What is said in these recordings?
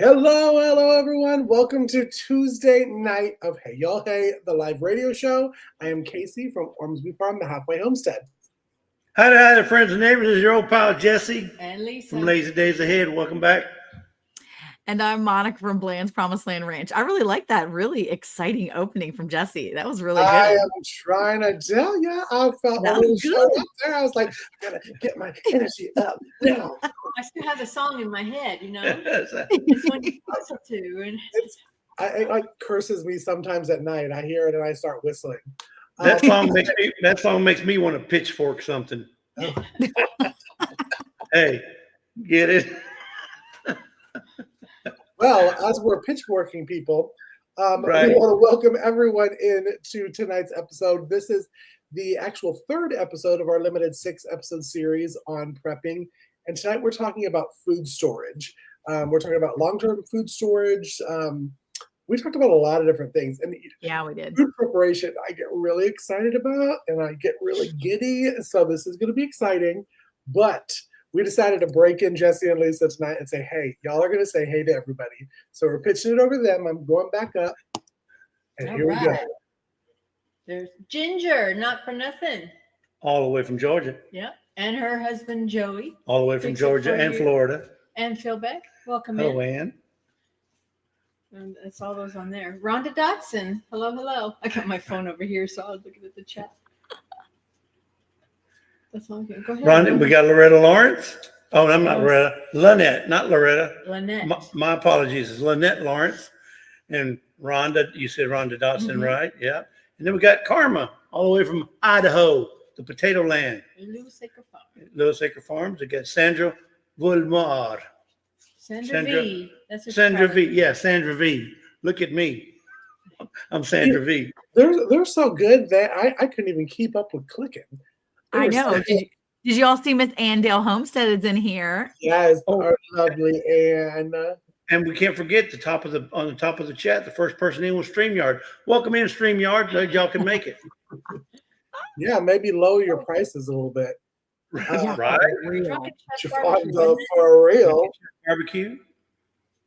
Hello, everyone. Welcome to Tuesday night of Hey Y'all Hey, the live radio show. I am Casey from Ormsby Farm, the Halfway Homestead. Hi there, friends and neighbors. This is your old pal Jesse and Lisa from LazyDayzAhead. Welcome back. And I'm Monica from Bland's Promised Land Ranch. I really like that really exciting opening from Jesse. That was really good. I am trying to tell you, I felt a little showed up there. I was like, I gotta get my energy up now. I still have the song in my head, you know. When you listen to, and It like curses me sometimes at night. I hear it and I start whistling. That song makes me want to pitchfork something. Hey, get it? Well, as we're pitchforking people, Right. we want to welcome everyone into tonight's episode. This is the actual third episode of our limited 6-episode series on prepping. And tonight we're talking about food storage. We're talking about long-term food storage. We talked about a lot of different things. And yeah, we did. Food preparation, I get really excited about, and I get really giddy. So this is going to be exciting. But we decided to break in Jesse and Lisa tonight and say, hey, y'all are going to say hey to everybody. So we're pitching it over to them. I'm going back up. And all here we go. right. There's Ginger, not for nothing. All the way from Georgia. Yep. And her husband Joey. All the way from Georgia and Florida. And Phil Beck. Welcome Hello, in. Ann. And that's all those on there. Rhonda Dotson. Hello. I got my phone over here, so I was looking at the chat. That's all good. Go ahead. Rhonda, we got Loretta Lawrence. Oh, I'm not Loretta. Lynette, not Loretta. Lynette. My apologies. It's Lynette Lawrence. And Rhonda, you said Rhonda Dotson, right? Yeah. And then we got Karma, all the way from Idaho, the potato land. Little Sacred Farm. Little Sacred Farms. We got Sandra Volmar. Sandra V. That's her Sandra V. cousin. Yeah, Sandra V. Look at me. I'm Sandra V. They're so good that I couldn't even keep up with clicking. I know. Did you all see Miss Andale Homestead is in here? Yes, our lovely Anne. And we can't forget on the top of the chat, the first person in was StreamYard. Welcome in, StreamYard. Glad y'all can make it. Yeah, maybe lower your prices a little bit. Yeah, Right? Drunken Chef Barbecue. For real. Barbecue.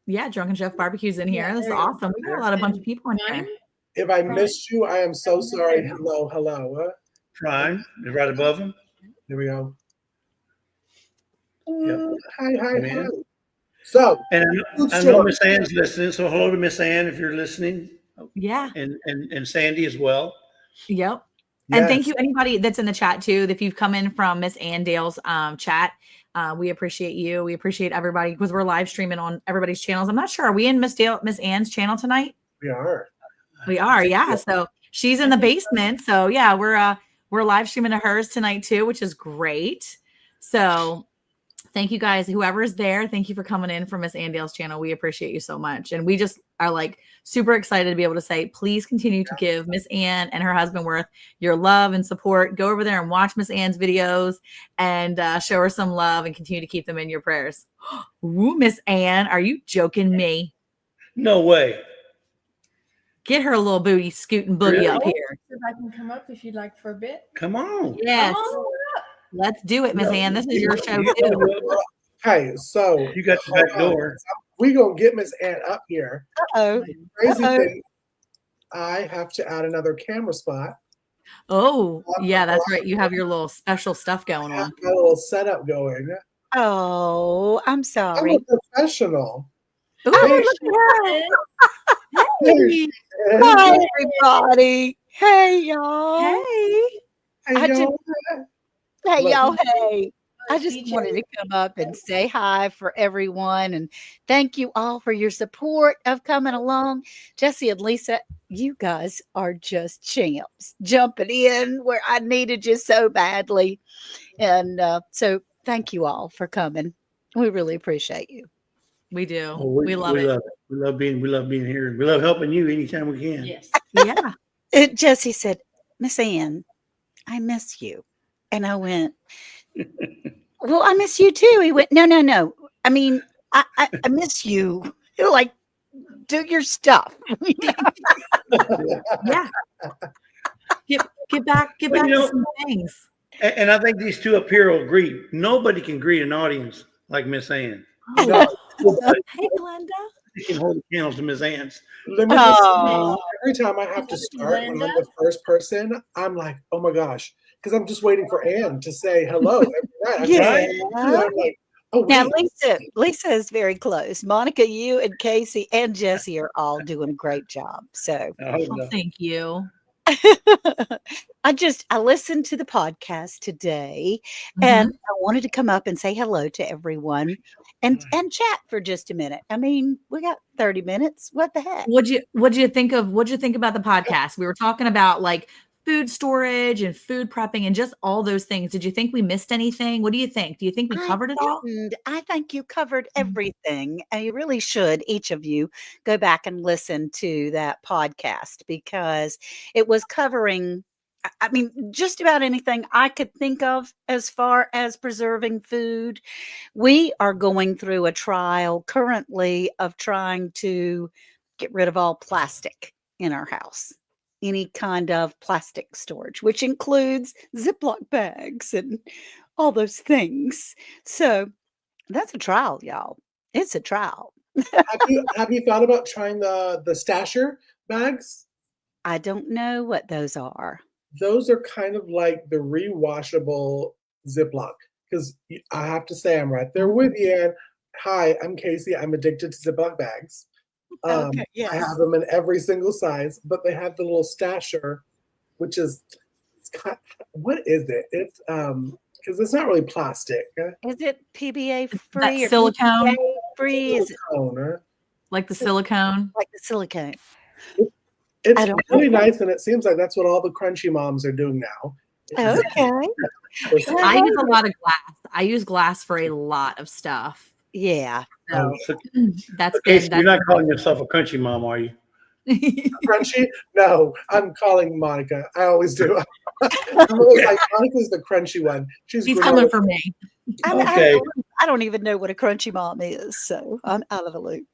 Yeah, Drunken Chef Barbecue's in here. Yeah, This is there you go. awesome. We got a lot of bunch of people in here. If I missed you, I am so sorry. Hello. Prime is right above them. Here we go. Yep. Hi. So, And I know Miss Ann's listening, so hello to Miss Ann if you're listening. Yeah. And Sandy as well. Yep. yes. And thank you anybody that's in the chat too. If you've come in from Miss Ann Dale's chat, we appreciate you. We appreciate everybody because we're live streaming on everybody's channels. I'm not sure. Are we in Miss Ann's channel tonight? We are. We are, yeah. So she's in the basement. So yeah, we're live streaming to hers tonight too, which is great. So thank you guys, whoever's there. Thank you for coming in from Miss Andale's channel. We appreciate you so much. And we just are like super excited to be able to say, please continue to give Miss Ann and her husband Worth your love and support. Go over there and watch Miss Ann's videos and show her some love and continue to keep them in your prayers. Ooh, Miss Ann, are you joking me? No way. Get her little booty scooting boogie Really? up here. If I can come up if you'd like for a bit. Come on. Yes. Oh, Let's do it, Miss Ann. This is your show too. Hey, so You got the back door. we gonna get Miss Ann up here. Uh-oh. Crazy thing, I have to add another camera spot. Oh, yeah, that's right. You have your little special stuff going I have on. my little setup going. Oh, I'm I'm sorry. a professional. Ooh, look at her. Hey. Hi, everybody. Hey, y'all. Hey. I just- Hey, Look. y'all. Hey. I just DJ. wanted to come up and say hi for everyone and thank you all for your support of coming along. Jesse and Lisa, you guys are just champs, jumping in where I needed you so badly. And so thank you all for coming. We really appreciate you. We do. Oh, we love it. We love being here. We love helping you anytime we can. yes. Yeah. Jesse said, Miss Ann, I miss you. And I went, well, I miss you too. He went, no. I mean, I miss you. Like, do your stuff. Yeah. Get back Well, you to know- some things. And I think these two up here will agree. Nobody can greet an audience like Miss Ann. Oh, No. hey, Glenda. He can hold the candle to Miss Ann's. Let me just Oh. every time I have to start when I'm the first person, I'm like, oh my gosh, because I'm just waiting for Ann to say hello. Right? I'm Yeah. like, oh Now, wait, Lisa is very close. Monica, you and Casey and Jesse are all doing a great job. So Oh, Well, no. thank you. I listened to the podcast today and I wanted to come up and say hello to everyone and chat for just a minute. I mean, we got 30 minutes. What the heck? What'd you think about the podcast? We were talking about like food storage and food prepping and just all those things. Did you think we missed anything? What do you think? Do you think we covered it all? I think you covered everything. And you really should, each of you, go back and listen to that podcast because it was covering, I mean, just about anything I could think of as far as preserving food. We are going through a trial currently of trying to get rid of all plastic in our house. Any kind of plastic storage, which includes Ziploc bags and all those things. So that's a trial, y'all. It's a trial. have you thought about trying the stasher bags? I don't know what those are. Those are kind of like the rewashable Ziploc. Because I have to say, I'm right there with you. And hi, I'm Casey. I'm addicted to Ziploc bags. Okay, I yes. have them in every single size, but they have the little stasher, which is what is it? It's because it's not really plastic. Is it PBA That free or silicone, BPA free? Is it Silicone. like the silicone. like the silicone? It's I don't really nice, and it seems like that's what all the crunchy moms are doing now. Okay. I use a lot of glass. I use glass for a lot of stuff. Yeah. So So, that's Casey, been you're not calling yourself a country mom, are you? Crunchy? No, I'm calling Monica. I always do. I'm always like, Monica's the crunchy one. He's granola. coming for me. Okay. I don't even know what a crunchy mom is, so I'm out of the loop.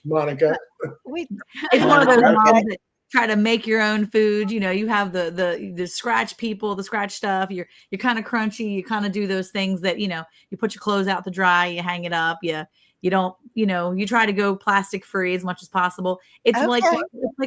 Monica. It's one of those Okay. moms that try to make your own food. You know, you have the scratch people, the scratch stuff. You're kind of crunchy. You kind of do those things that, you know, you put your clothes out to dry, you hang it up, you don't, you know, you try to go plastic free as much as possible. It's like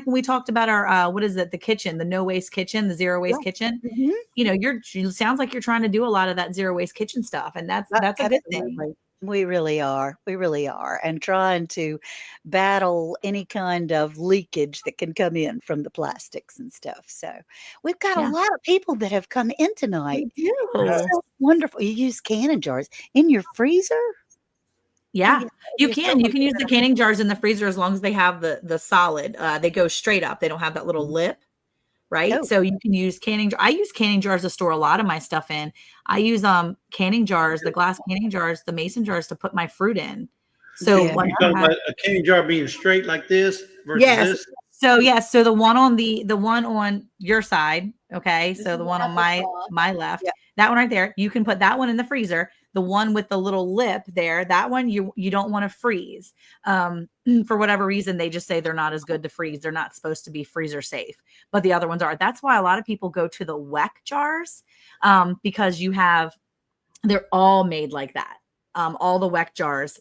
when we talked about our what is it, the kitchen, the no waste kitchen, the zero waste kitchen. Mhm. You know, you sounds like you're trying to do a lot of that zero waste kitchen stuff, and that's a good thing. Absolutely. We really are. We really are. And trying to battle any kind of leakage that can come in from the plastics and stuff. So we've got Yeah. a lot of people that have come in tonight. We do. That's so wonderful. You use canning jars in your freezer? Yeah, you You're can. You so can use the canning jars in the freezer as long as they have the solid. They go straight up. They don't have that little lip, right? Oh. So you can use canning. I use canning jars to store a lot of my stuff in. I use canning jars, the glass canning jars, the mason jars to put my fruit in. So Yeah. when You're talking about a candy jar being straight like this versus Yes. this? So yes, so the one on your side, okay. So the one on my left, that one right there, you can put that one in the freezer. The one with the little lip there, that one you don't want to freeze. For whatever reason, they just say they're not as good to freeze. They're not supposed to be freezer safe, but the other ones are. That's why a lot of people go to the WEC jars, because they're all made like that. All the WEC jars,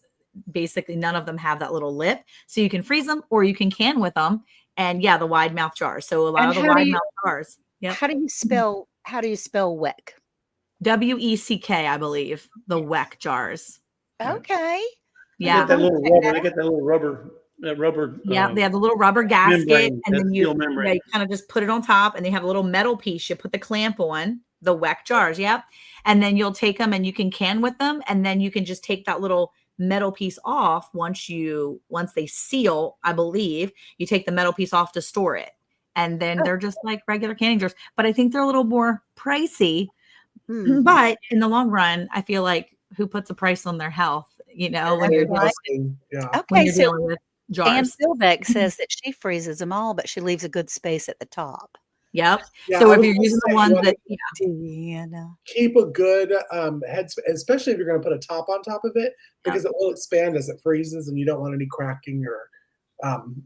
basically none of them have that little lip, so you can freeze them or you can can with them. And yeah, the wide mouth jars. So a lot of the wide mouth jars. Yeah. How do you spell WEC? WECK, I believe, the WEC jars. Okay. Yeah. They get that little rubber. Yeah, they have the little rubber gasket, membrane, and then you steel membrane. kind of just put it on top, and they have a little metal piece. You put the clamp on the WEC jars, yep, and then you'll take them and you can can with them, and then you can just take that little metal piece off once they seal. I believe you take the metal piece off to store it, and then they're just like regular canning jars. But I think they're a little more pricey. But in the long run, I feel like who puts a price on their health? You know, when you're dealing Okay, so dealing with jars. Ann Silbeck says that she freezes them all, but she leaves a good space at the top. Yep. Yeah, So I if was you're gonna using say, the you ones wanna that, keep a good head, especially if you're going to put a top on top of it, because it will expand as it freezes, and you don't want any cracking or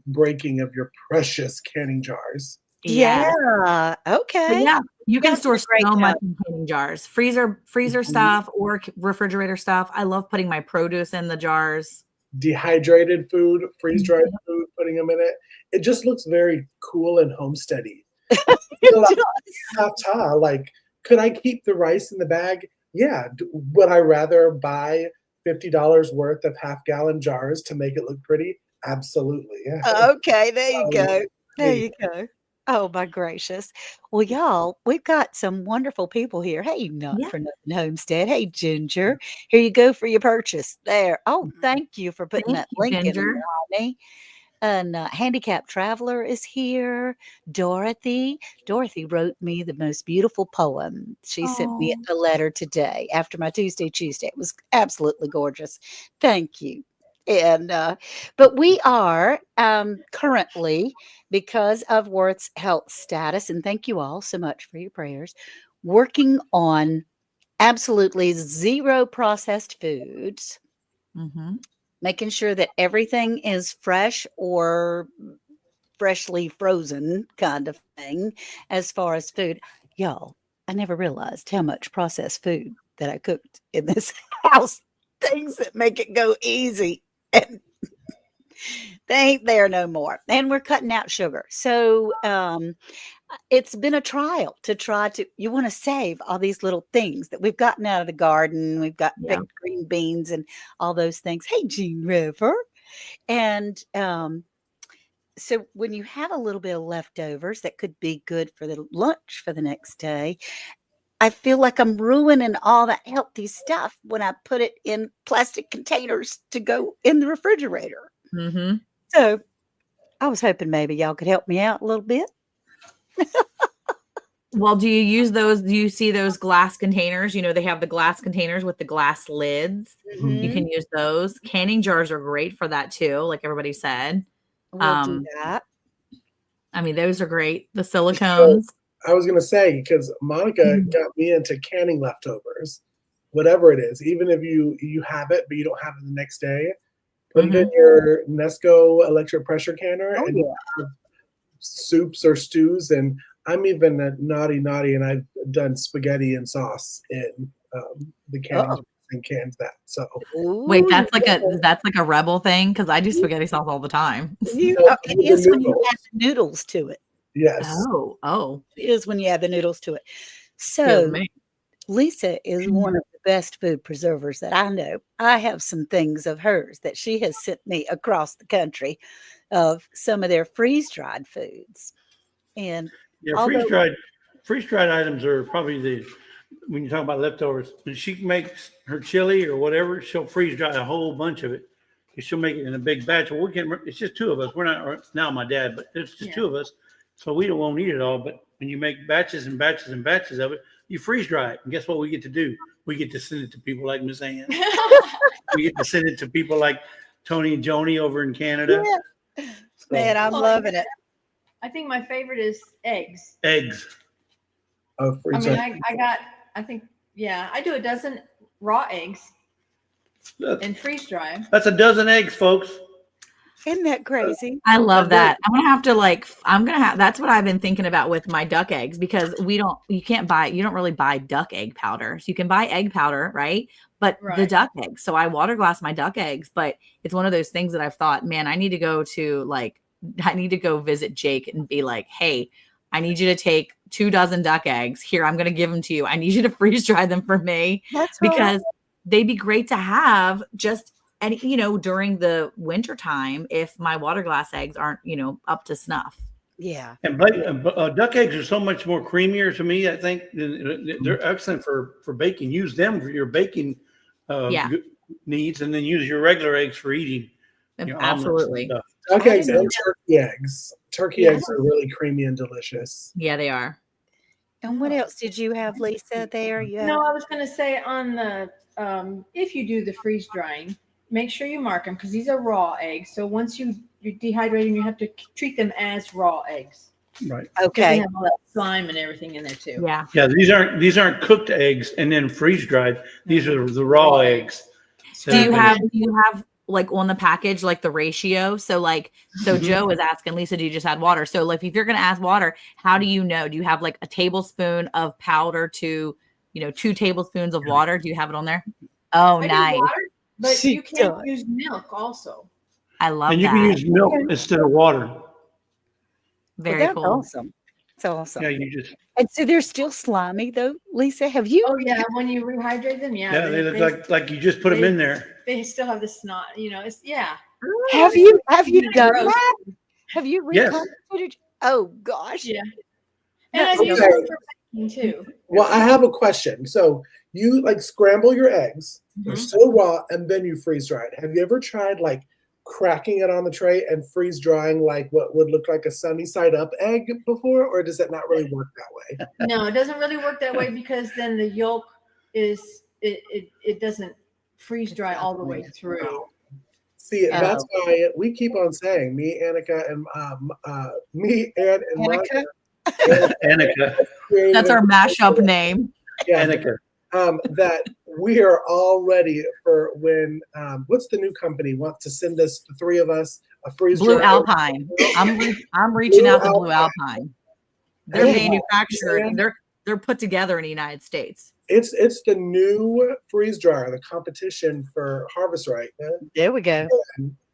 breaking of your precious canning jars. yeah. Okay. But yeah, you can That's a store great so much job. in canning jars, freezer stuff or refrigerator stuff. I love putting my produce in the jars. dehydrated food, freeze-dried food, putting them in it. It just looks very cool and homesteady. So like, ta-ta, like, could I keep the rice in the bag? Yeah. Would I rather buy $50 worth of half-gallon jars to make it look pretty? Absolutely, yeah. Okay, there you go. There There you go. Oh my gracious. Well, y'all, we've got some wonderful people here. Hey, Not Yeah. for Nothing Homestead. Hey, Ginger. Here you go for your purchase. There. Oh, thank you for putting Thank that you, link in Ginger. there, honey. And Handicapped Traveler is here. Dorothy. Dorothy wrote me the most beautiful poem. She sent me Oh. a letter today after my Tuesday. It was absolutely gorgeous. Thank you. And but we are currently, because of Worth's health status, and thank you all so much for your prayers, working on absolutely zero processed foods, Mm-hmm. making sure that everything is fresh or freshly frozen kind of thing as far as food. Y'all, I never realized how much processed food that I cooked in this house. Things that make it go easy. And they ain't there no more. And we're cutting out sugar. So it's been a trial to try to, you want to save all these little things that we've gotten out of the garden. We've got Yeah. picked green beans and all those things. Hey, Jean River. And so when you have a little bit of leftovers that could be good for the lunch for the next day, I feel like I'm ruining all that healthy stuff when I put it in plastic containers to go in the refrigerator. Mm-hmm. So I was hoping maybe y'all could help me out a little bit. Well, do you use those? Do you see those glass containers? You know, they have the glass containers with the glass lids. You Mhm. can use those. Canning jars are great for that too, like everybody said. We'll do that. I mean, those are great. The So silicones. I was gonna say, because Monica got me into canning leftovers, whatever it is, even if you have it but you don't have it the next day, put it in your Nesco electric pressure canner Oh, and yeah. you have soups or stews. And I'm even a naughty, and I've done spaghetti and sauce in the canning Uh-oh. and canned that. So Wait, Ooh, that's like a rebel thing because I do spaghetti sauce all the time. it with is the when you add noodles, the noodles to it. yes. Oh, It is when you add the noodles to it. good So me. Lisa is one of the best food preservers that I know. I have some things of hers that she has sent me across the country of some of their freeze-dried foods. And Yeah, although, freeze dried items are probably when you talk about leftovers. When she makes her chili or whatever, she'll freeze dry a whole bunch of it. She'll make it in a big batch. Well, it's just two of us. We're not now my dad, but it's just two of us. So we won't eat it all. But when you make batches and batches and batches of it, you freeze dry it. And guess what we get to do? We get to send it to people like Miss Ann. We get to send it to people like Tony and Joni over in Canada. yeah, So, man, I'm loving it. I think my favorite is eggs. eggs. Of I freeze mean, I think, yeah, I do a dozen raw eggs Look, and freeze dry. that's a dozen eggs, folks. Isn't that crazy? I love That's that. That's what I've been thinking about with my duck eggs because you don't really buy duck egg powder. So you can buy egg powder, right? But the Right. duck eggs. So I water glass my duck eggs, but it's one of those things that I've thought, man, I need to go visit Jake and be like, hey, I need you to take 24 duck eggs. Here, I'm going to give them to you. I need you to freeze dry them for me That's right. because they'd be great to have just during the winter time if my water glass eggs aren't, up to snuff. Yeah. And duck eggs are so much more creamier to me. I think they're excellent for baking. Use them for your baking needs, and then use your regular eggs for eating. Your Absolutely. omelets duck I eggs didn't and turkey eggs. Turkey Yeah. eggs are really creamy and delicious. Yeah, they are. And what else did you have, Lisa, there? You No, have I was going to say on the, if you do the freeze drying, make sure you mark them because these are raw eggs. So once you dehydrate them, you have to treat them as raw eggs. Right. Because they okay. have all that slime and everything in there too. Yeah. Yeah, these aren't cooked eggs and then freeze dried. These are the raw eggs. Do you have like on the package like the ratio? So Joe is asking, Lisa, do you just add water? So like if you're gonna add water, how do you know? Do you have like a tablespoon of powder to 2 tablespoons of water? Do you have it on there? Oh, I nice. do water. But She you can does. use milk also. I love And you that. can use milk instead of water. Very That's cool. awesome. It's awesome. Yeah, you just, And so they're still slimy though, Lisa. Have you? Oh yeah, when you rehydrate them, yeah. yeah, they look like you just put them in there. They still have the snot, it's Have you done gross. that? Have you Yes. reconstituted? Oh gosh. Yeah. And That's I've used okay. them for baking too. Well, I have a question. So you like scramble your eggs, they're Mhm. still raw, and then you freeze dry it. Have you ever tried like cracking it on the tray and freeze drying like what would look like a sunny side up egg before, or does it not really work that way? No, it doesn't really work that way because then the yolk it doesn't freeze dry all the way through. See, Oh. that's why we keep on saying me, Annika, and me, Ann, and Monica. Annika. That's our mashup name. Yeah, Annika. that we are all ready for when what's the new company wants to send us the three of us a freeze Blue dry- Alpine. I'm reaching Blue out to Blue Alpine. They're Yeah. manufactured. They're put together in the United States. It's the new freeze dryer, the competition for Harvest Right. There we go.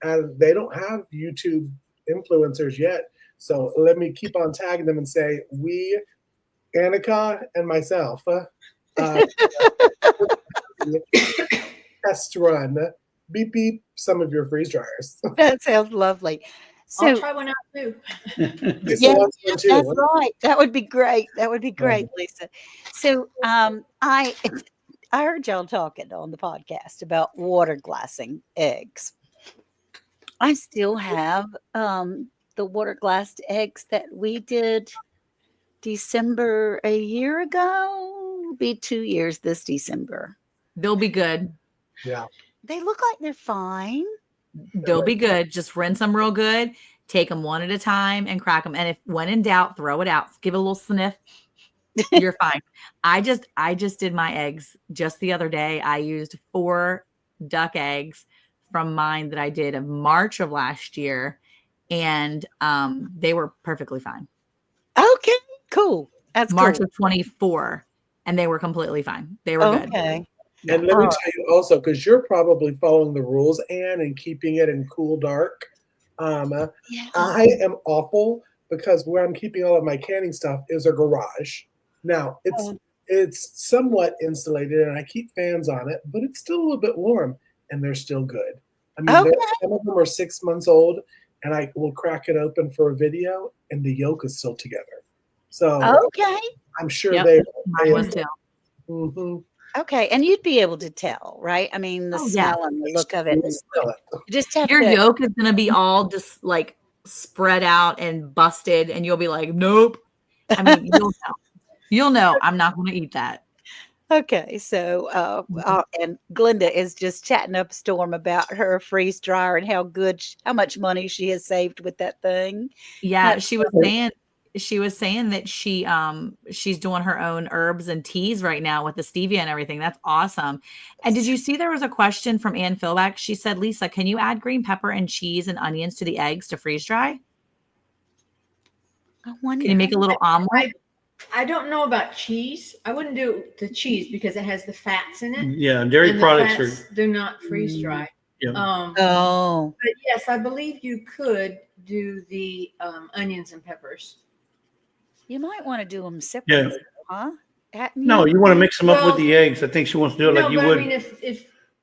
And they don't have YouTube influencers yet. So let me keep on tagging them and say, we, Annika and myself, test run, beep beep some of your freeze dryers. That sounds lovely. I'll So try one out too. Lisa Yeah, wants one too. that's right. That would be great. That would be great, Lisa. So I heard y'all talking on the podcast about water glassing eggs. I still have the water glassed eggs that we did December a year ago. It'll be 2 years this December. They'll be good. Yeah. They look like they're fine. They'll be good. Just rinse them real good. Take them one at a time and crack them. And if when in doubt, throw it out. Give it a little sniff. You're fine. I just did my eggs just the other day. I used 4 duck eggs from mine that I did of March of last year, and they were perfectly fine. Okay, cool. That's March cool. of 24, and they were completely fine. They were good. Okay. And let me tell you also, because you're probably following the rules, Anne, and keeping it in cool dark. Yeah. I am awful because where I'm keeping all of my canning stuff is a garage. Now it's somewhat insulated and I keep fans on it, but it's still a little bit warm and they're still good. I mean, Okay. some of them are 6 months old, and I will crack it open for a video, and the yolk is still together. So Okay. I'm sure Yep. they. Mine was too. Mhm. Okay. And you'd be able to tell, right? I mean, the Oh, yeah. smell and the look of it. You'll and smell it. you just have Your to. yolk is gonna be all just like spread out and busted, and you'll be like, nope. I mean, you'll know. You'll know. I'm not going to eat that. Okay, so and Glenda is just chatting up a storm about her freeze dryer and how much money she has saved with that thing. Yeah, That's she was saying that she's doing her own herbs and teas right now with the stevia and everything. That's awesome. And did you see there was a question from Ann Philback? She said, Lisa, can you add green pepper and cheese and onions to the eggs to freeze dry? I wonder. Can you make a little omelet? I don't know about cheese. I wouldn't do the cheese because it has the fats in it. Yeah, dairy and the products fats do not freeze dry. Yeah. Oh, But yes, I believe you could do the onions and peppers. you might want to do them separately, huh? No, you want to mix them up with Well, the eggs. I think she wants to do it No, like you but would. I mean,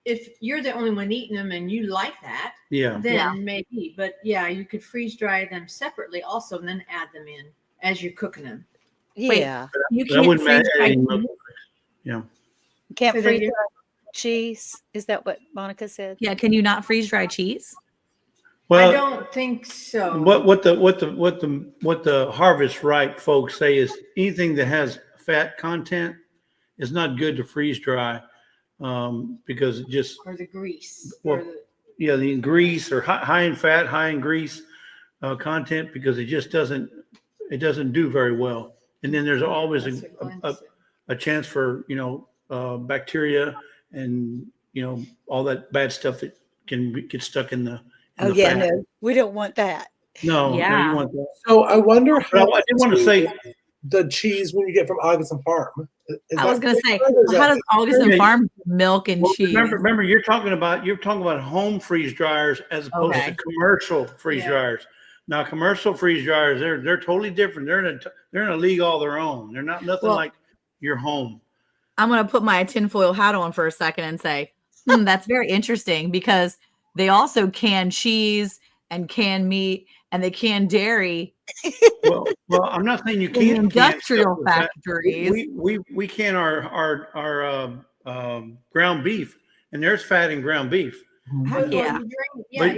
if you're the only one eating them and you like that, Yeah. then maybe. But yeah, you could freeze dry them separately also, and then add them in as you're cooking them. Yeah, You I can't wouldn't freeze add dry any cheese? milk. Yeah. can't Say that freeze again? cheese. Is that what Monica said? Yeah, can you not freeze dry cheese? I Well, don't think so. what the Harvest Right folks say is anything that has fat content is not good to freeze dry because it just Or the grease. Well, or the, the grease or high in fat, high in grease content because it just doesn't do very well. And then there's always that's what Glenn said. a chance for bacteria and all that bad stuff that can get stuck in the Oh the yeah, fat. no, we don't want that. No, Yeah. you want that. So I wonder But how. I did want to say the cheese when you get from August and Farm. I was going to say, freeze-dried or is how that- does August and Yeah, Farm milk and Well, cheese? remember, you're talking about home freeze dryers as opposed Okay. to commercial freeze Yeah. dryers. Now, commercial freeze dryers, they're totally different. They're in a league all their own. They're not nothing Well, like your home. I'm going to put my tinfoil hat on for a second and say, that's very interesting because they also can cheese and can meat and they can dairy Well, I'm not saying you in can't can industrial stuff like that. factories. We can our ground beef, and there's fat in ground beef. Heck Well, yeah.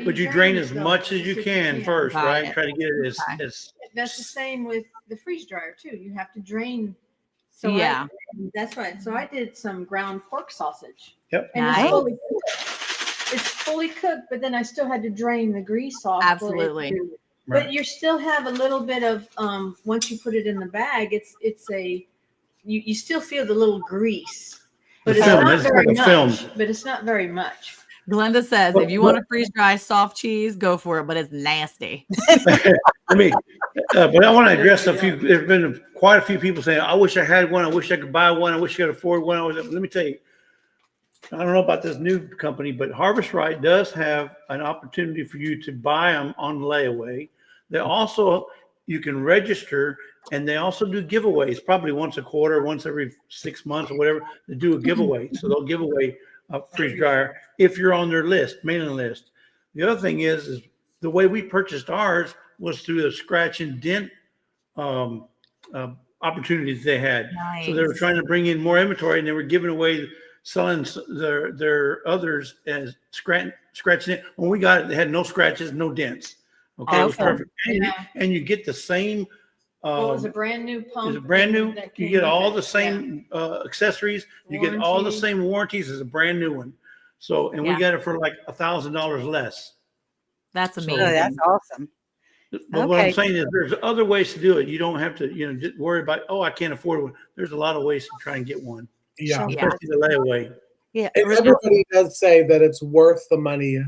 But you drain as it, though, much as you can first, Got right? it. Try to get it Okay. as That's the same with the freeze dryer too. You have to drain. So Yeah. that's right. So I did some ground pork sausage. Yep. And Nice. it's fully cooked. It's fully cooked, but then I still had to drain the grease off. for it Absolutely. to- Right. But you still have a little bit of once you put it in the bag, you still feel the little grease. But The it's film, not it's very like a much. film. But it's not very much. Glenda says, Well, if you want to freeze dry soft cheese, go for it, but it's nasty. I mean, but I want to address a few. There's been quite a few people saying, "I wish I had one. I wish I could buy one. I wish I could afford one." Let me tell you, I don't know about this new company, but Harvest Right does have an opportunity for you to buy them on layaway. They also you can register, and they also do giveaways. Probably once a quarter, once every 6 months, or whatever. They do a giveaway, so they'll give away a freeze dryer if you're on their list, mailing list. The other thing is the way we purchased ours was through the scratch and dent opportunities they had. Nice. So they were trying to bring in more inventory, and they were giving away, selling their others as scratch dent. When we got it, they had no scratches, no dents. Okay, it was Awesome. perfect. Yeah. And you get the same. Well, it was a brand new pump. It's a brand new. that You came get with all it. the same accessories. You get all the Warranty. same warranties as a brand new one. So, and Yeah. we got it for like $1,000 less. That's So- Oh, amazing. that's awesome. But what I'm Okay. saying is, there's other ways to do it. You don't have to, just worry about, oh, I can't afford one. There's a lot of ways to try and get one, Yeah. Yeah. especially the layaway. Yeah. And everybody does say that it's worth the money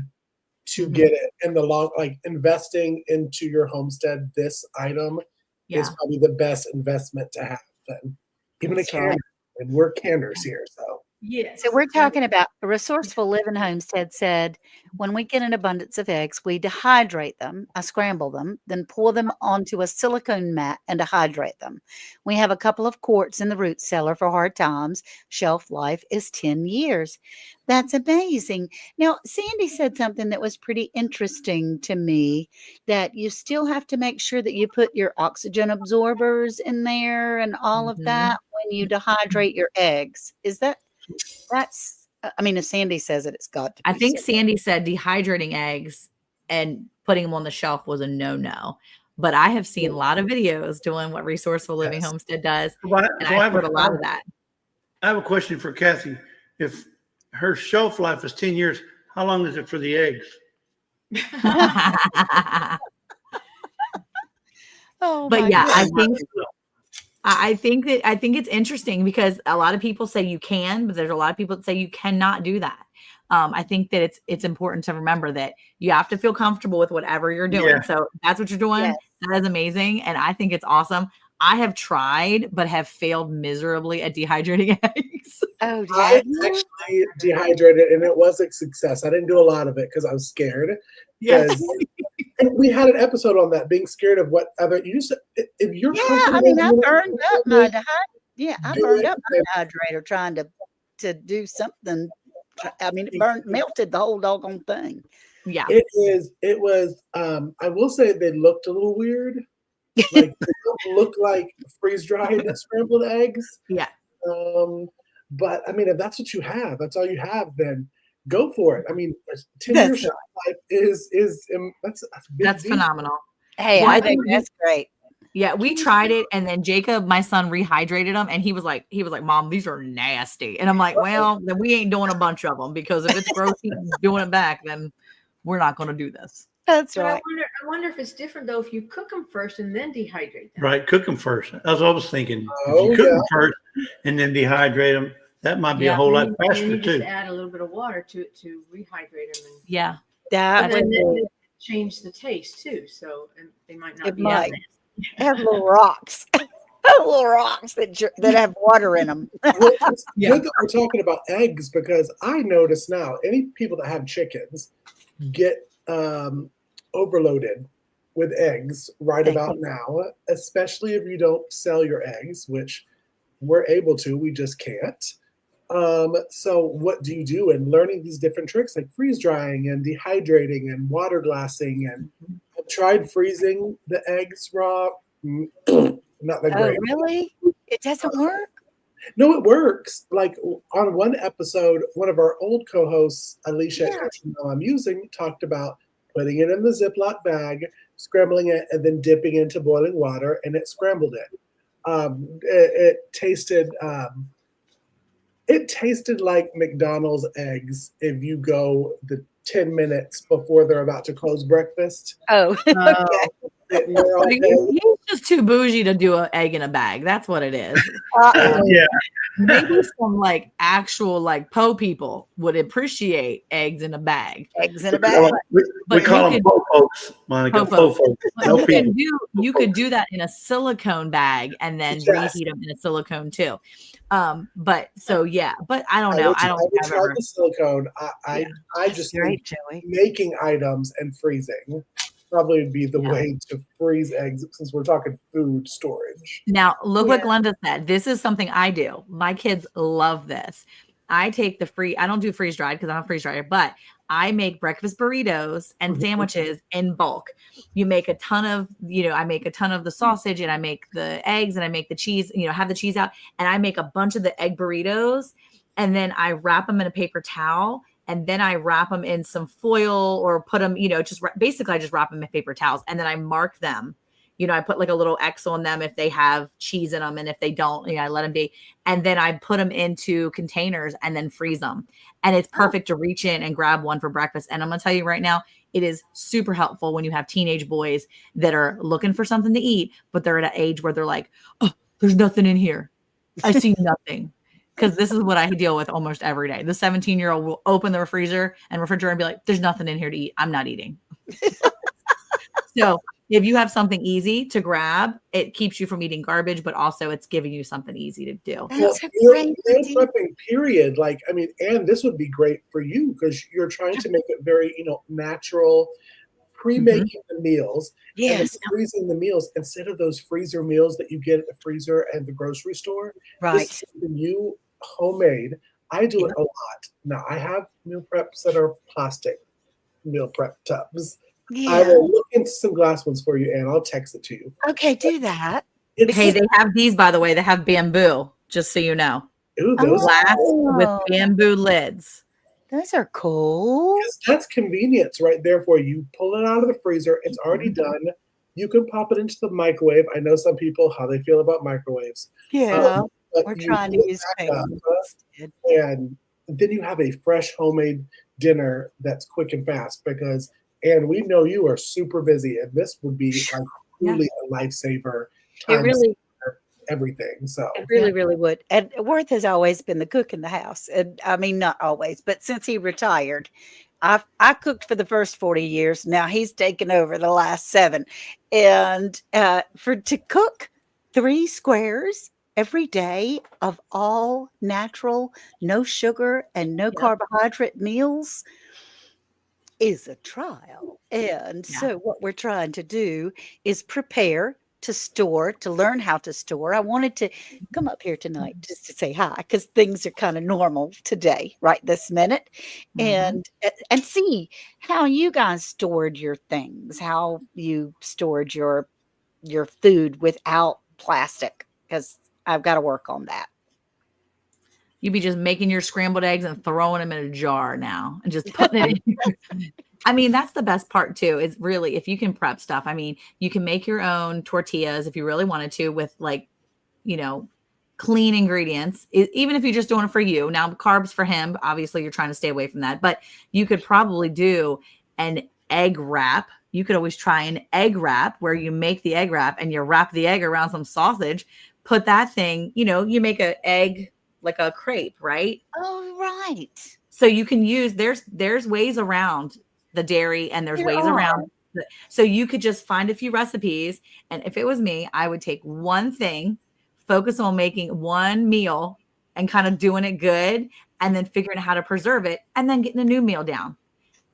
to Mhm. get it in the long, like investing into your homestead. This item Yeah. is probably the best investment to have. Then even That's a canner, right. and we're canners here, so Yes. So we're talking about a resourceful living homestead said, when we get an abundance of eggs, we dehydrate them, I scramble them, then pour them onto a silicone mat and dehydrate them. We have a couple of quarts in the root cellar for hard times. Shelf life is 10 years. That's amazing. Now, Sandy said something that was pretty interesting to me, that you still have to make sure that you put your oxygen absorbers in there and all of Mhm. that when you dehydrate your eggs. Is that's, I mean, if Sandy says it, it's got to be. I think said. Sandy said dehydrating eggs and putting them on the shelf was a no-no. But I have seen a lot of videos doing what Resourceful Living Yes. Homestead does. So And I I've have heard a lot of that. I have a question for Kathy. If her shelf life is 10 years, how long is it for the eggs? Oh, But my yeah, goodness. I think it's interesting because a lot of people say you can, but there's a lot of people that say you cannot do that. I think that it's important to remember that you have to feel comfortable with whatever you're doing. Yeah. So if that's what you're doing. Yes. That is amazing, and I think it's awesome. I have tried, but have failed miserably at dehydrating eggs. Oh, I have you? actually dehydrated, and it was a success. I didn't do a lot of it because I was scared. Yes. And we had an episode on that, being scared of what other you just if you're Yeah, I comfortable mean, I doing it, burned up my I Do burned it. up my dehydrator trying to do something. I mean, it melted the whole doggone thing. Yeah. it was I will say they looked a little weird. Like they don't look like freeze dried scrambled eggs. Yeah. But I mean, if that's what you have, that's all you have, then go for it. I mean, 10 That's years shelf life is that's a big That's deal. phenomenal. Hey, Well, I I think think that's great. Yeah, we tried it, and then Jacob, my son, rehydrated them, and he was like, "Mom, these are nasty." And I'm like, "Well, then we ain't doing a bunch of them because if it's gross doing it back, then we're not going to do this." That's But right. I wonder if it's different though if you cook them first and then dehydrate them. Right. Cook them first. That's what I was thinking. Oh, If you cook yeah. them first and then dehydrate them, that might be a Yeah. whole lot And then faster you just too. add a little bit of water to it to rehydrate them, and Yeah, That but then would it change the taste too. So and they might not It be might. as nasty. have little rocks. Little rocks that have water in them. Well, it's Yeah. good that we're talking about eggs because I notice now any people that have chickens get overloaded with eggs right Thank about now, especially if you don't sell your eggs, which we're able to, we just can't. So what do you do in learning these different tricks like freeze drying and dehydrating and water glassing? And I've tried freezing the eggs raw. Not that Oh, great. really? It doesn't work? No, it works. Like on one episode, one of our old co-hosts, Alicia, Yeah. who I'm using, talked about putting it in the Ziploc bag, scrambling it, and then dipping into boiling water, and it scrambled it. It tasted like McDonald's eggs if you go the 10 minutes before they're about to close breakfast. Oh, okay. They're all So dead. he's just too bougie to do an egg in a bag. That's what it is. Uh-oh. Yeah. Maybe some like actual like po people would appreciate eggs in a bag. Eggs in a We bag. But call you them could- po folks, Monica. Po Po folks. folks. But No you people. you could do that in a silicone bag and then Yes. reheat them in a silicone too. But so yeah, but I don't know. I don't think would I've try ever. the silicone. I That's just great, think Joey. making items and freezing probably would be the Yeah. way to freeze eggs since we're talking food storage. Now, look what Yeah. Glenda said. This is something I do. My kids love this. I take I don't do freeze dried because I don't freeze dryer, but I make breakfast burritos and Mhm. sandwiches in bulk. You make a ton of, I make a ton of the sausage and I make the eggs and I make the cheese, have the cheese out and I make a bunch of the egg burritos and then I wrap them in a paper towel and then I wrap them in some foil or put them, basically I just wrap them in paper towels and then I mark them. I put like a little X on them if they have cheese in them. And if they don't, I let them be. And then I put them into containers and then freeze them. And it's perfect to reach in and grab one for breakfast. And I'm going to tell you right now, it is super helpful when you have teenage boys that are looking for something to eat, but they're at an age where they're like, oh, there's nothing in here. I see nothing. Because this is what I deal with almost every day. The 17-year-old will open the freezer and refrigerator and be like, there's nothing in here to eat. I'm not eating. So if you have something easy to grab, it keeps you from eating garbage, but also it's giving you something easy to do. That's a meal great idea. prepping period. Like, I mean, and this would be great for you because you're trying to make it very, natural, pre-making the meals and then Yes, freezing the meals instead of those freezer meals that you get at the freezer and the grocery store. This right. is something you homemade. I do it a lot. Now I have meal preps that are plastic meal prep tubs. I Yeah. will look into some glass ones for you, and I'll text it to you. Okay, do that. Hey, they have these, by the way. They have bamboo, just so you know. Ooh, those Glass with Oh. bamboo lids. Those are cool. that's convenience right there for you. You pull it out of the freezer. It's already done. You can pop it into the microwave. I know some people how they feel about microwaves. Yeah. But We're you trying to put it use back up, pans instead. and then you have a fresh homemade dinner that's quick and fast because and we know you are super busy and this would be like truly a lifesaver. It really, Everything. So it really, really would. And Worth has always been the cook in the house. And I mean, not always, but since he retired, I cooked for the first 40 years. Now he's taken over the last 7. And to cook 3 squares every day of all natural, no sugar and no carbohydrate meals is a trial. And so what we're trying to do is prepare to store, to learn how to store. I wanted to come up here tonight just to say hi because things are kind of normal today, right this minute, and see how you guys stored your things, how you stored your food without plastic, because I've got to work on that. You'd be just making your scrambled eggs and throwing them in a jar now and just putting it in. I mean, that's the best part too, is really if you can prep stuff. I mean, you can make your own tortillas if you really wanted to with like, clean ingredients, even if you're just doing it for you. Now, carbs for him, obviously you're trying to stay away from that, but you could probably do an egg wrap. You could always try an egg wrap where you make the egg wrap and you wrap the egg around some sausage, put that thing, you make an egg like a crepe, right? Oh, right. So you can use, there's ways around the dairy and there's ways around. So you could just find a few recipes. And if it was me, I would take one thing, focus on making one meal and kind of doing it good, and then figuring out how to preserve it, and then getting a new meal down.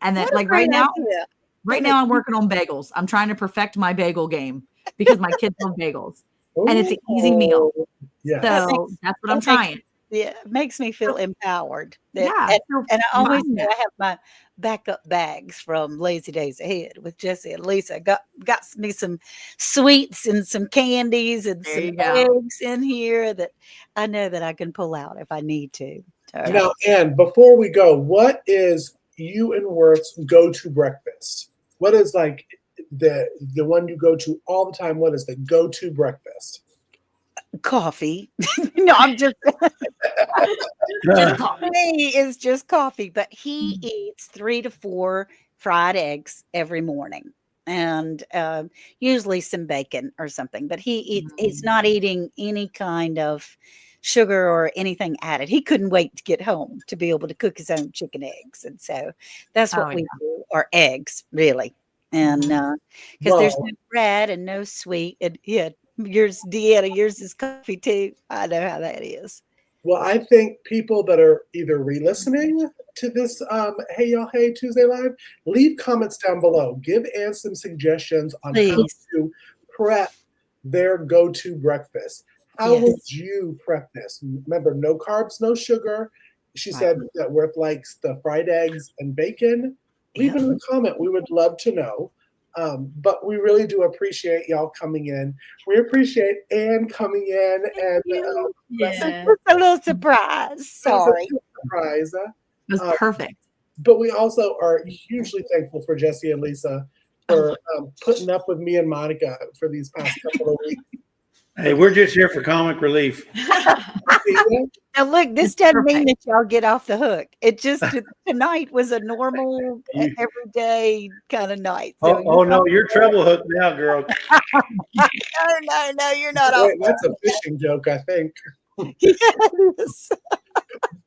And then, What a like great right now, idea. I'm working on bagels. I'm trying to perfect my bagel game because my kids love bagels, and it's an easy meal. Oh, yes. So that's what I'm trying. Yeah, it makes me feel empowered. Yeah, And I always fun. say I have my backup bags from Lazy Days Ahead with Jesse and Lisa. Got me some sweets and some candies and There some you go. eggs in here that I know that I can pull out if I need to. So, Now, Ann, before we go, what is you and Worth's go-to breakfast? What is like the one you go to all the time? What is the go-to breakfast? coffee. No, I'm just Just coffee. me is just coffee, but he eats 3 to 4 fried eggs every morning, and usually some bacon or something. But he's not eating any kind of sugar or anything added. He couldn't wait to get home to be able to cook his own chicken eggs, and so that's what Oh, we do. Our eggs, really, and because there's Well, no bread and no sweet, and yeah. Yours, Deanna, yours is coffee too. I know how that is. well, I think people that are either re-listening to this Hey Y'all Hey Tuesday Live, leave comments down below. Give Ann some suggestions on how Please. to prep their go-to breakfast. How Yes. would you prep this? Remember, no carbs, no sugar. She Right. said that Worth likes the fried eggs and bacon. Leave it in the comment. We would love to know. But we really do appreciate y'all coming in. We appreciate Ann coming in and It's Yeah. just a little surprise. Sorry. surprise. It was Uh, perfect. but we also are hugely thankful for Jesse and Lisa for putting up with me and Monica for these past couple of weeks. Hey, we're just here for comic relief. Now look, this It's doesn't mean perfect. that y'all get off the hook. It just tonight was a normal, everyday kind of night. So Oh no, you're treble hooked now, girl. no, you're not off. Wait, that's a fishing joke, I think. Yes.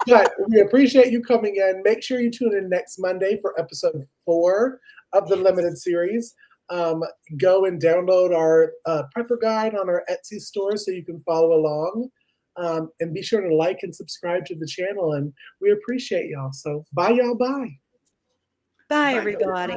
But we appreciate you coming in. Make sure you tune in next Monday for episode 4 of the limited series. Go and download our prepper guide on our Etsy store so you can follow along. And be sure to like and subscribe to the channel. And we appreciate y'all. So bye, y'all. Bye. Bye, everybody.